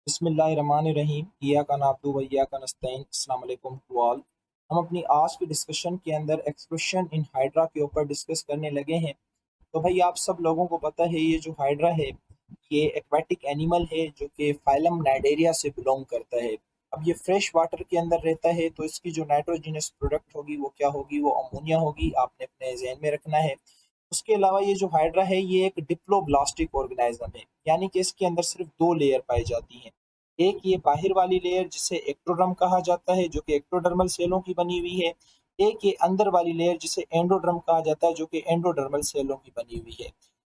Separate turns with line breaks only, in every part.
बिस्मिल्लाहिर्रहमानिर्रहीम इय्याका नअब्दु व इय्याका नस्तईन। अस्सलाम वालेकुम टू ऑल। हम अपनी आज की डिस्कशन के अंदर एक्सक्रीशन इन हाइड्रा के ऊपर डिस्कस करने लगे हैं। तो भाई आप सब लोगों को पता है ये जो हाइड्रा है ये एक्वेटिक एनिमल है जो कि फाइलम नाइडेरिया से बिलोंग करता है। अब ये फ्रेश वाटर के अंदर रहता है तो इसकी जो नाइट्रोजिनस प्रोडक्ट होगी वो क्या होगी, वो अमोनिया होगी। आपने अपने जहन में रखना है। उसके अलावा ये जो हाइड्रा है ये एक डिप्लोब्लास्टिक ऑर्गेनाइज्म है, यानी कि इसके अंदर सिर्फ दो लेयर पाई जाती हैं। एक ये बाहर वाली लेयर जिसे एक्टोडर्म कहा जाता है जो कि एक्टोडर्मल सेलों की बनी हुई है। एक ये अंदर वाली लेयर जिसे एंडोडर्म कहा जाता है जो कि एंडोडर्मल सेलों की बनी हुई है।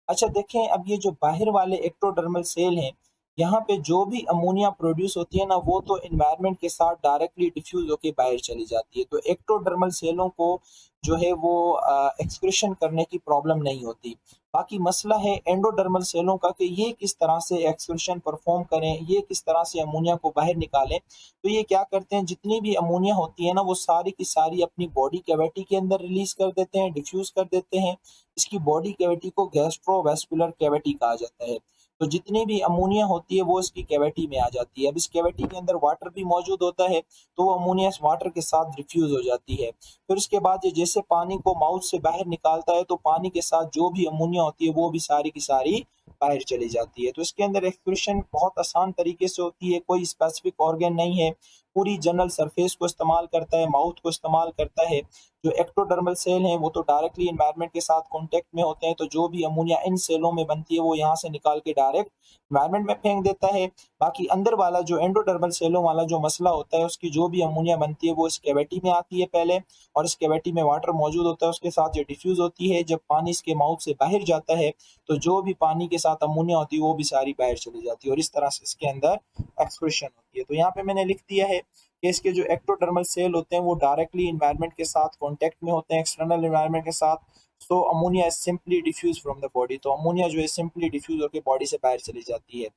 अच्छा देखें, अब ये जो बाहर वाले एक्टोडर्मल सेल हैं, यहाँ पे जो भी अमोनिया प्रोड्यूस होती है ना वो तो एनवायरनमेंट के साथ डायरेक्टली डिफ्यूज होकर बाहर चली जाती है। तो एक्टोडर्मल सेलों को जो है वो एक्सक्रीशन करने की प्रॉब्लम नहीं होती। बाकी मसला है एंडोडर्मल सेलों का कि ये किस तरह से एक्सक्रीशन परफॉर्म करें, ये किस तरह से अमोनिया को बाहर निकालें। तो ये क्या करते हैं, जितनी भी अमोनिया होती है ना वो सारी की सारी अपनी बॉडी कैविटी के अंदर रिलीज कर देते हैं, डिफ्यूज कर देते हैं। इसकी बॉडी कैविटी को गैस्ट्रोवेस्कुलर कैविटी कहा जाता है। तो जितनी भी अमोनिया होती है वो इसकी कैविटी में आ जाती है। अब इस कैविटी के अंदर वाटर भी मौजूद होता है तो वो अमोनिया इस वाटर के साथ रिफ्यूज हो जाती है। फिर उसके बाद ये जैसे पानी को माउथ से बाहर निकालता है तो पानी के साथ जो भी अमोनिया होती है वो भी सारी की सारी बाहर चली जाती है। तो इसके अंदर एक्सक्रीशन बहुत आसान तरीके से होती है, कोई स्पेसिफिक ऑर्गन नहीं है। पूरी जनरल सरफेस को इस्तेमाल करता है, माउथ को इस्तेमाल करता है। जो एक्टोडर्मल सेल हैं वो तो डायरेक्टली एनवायरनमेंट के साथ कांटेक्ट में होते हैं, तो जो भी अमोनिया इन सेलों में बनती है वो यहाँ से निकाल के डायरेक्ट एनवायरनमेंट में फेंक देता है। बाकी अंदर वाला जो एंडोडर्मल सेलों वाला जो मसला होता है, उसकी जो भी अमोनिया बनती है वो इस कैविटी में आती है पहले, और इस कैविटी में वाटर मौजूद होता है, उसके साथ ये डिफ्यूज होती है। जब पानी इसके माउथ से बाहर जाता है तो जो भी पानी के साथ अमोनिया होती है वो भी सारी बाहर चली जाती है, और इस तरह से इसके अंदर एक्सक्रीशन होती है। तो यहाँ पे मैंने लिख दिया है कि इसके जो एक्टोडर्मल सेल होते हैं वो डायरेक्टली इन्वायरमेंट के साथ कांटेक्ट में होते हैं, एक्सटर्नल इन्वायरमेंट के साथ। So ammonia is simply diffuse from the body, तो अमोनिया जो है सिंपली डिफ्यूज होकर बॉडी से बाहर चली जाती है।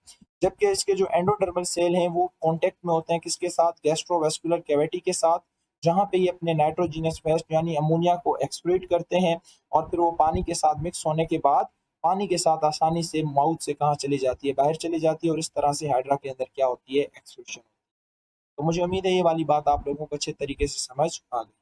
जबकि इसके जो एंडोडर्मल सेल हैं वो कांटेक्ट में होते हैं किसके साथ, गैस्ट्रोवेस्कुलर कैविटी के साथ, जहाँ पे ये अपने नाइट्रोजिनस वेस्ट यानी अमोनिया को एक्सक्रीट करते हैं, और फिर वो पानी के साथ मिक्स होने के बाद पानी के साथ आसानी से माउथ से कहाँ चली जाती है, बाहर चली जाती है, और इस तरह से हाइड्रा के अंदर क्या होती है, एक्सक्रीशन। तो मुझे उम्मीद है ये वाली बात आप लोगों को अच्छे तरीके से समझ आ गई।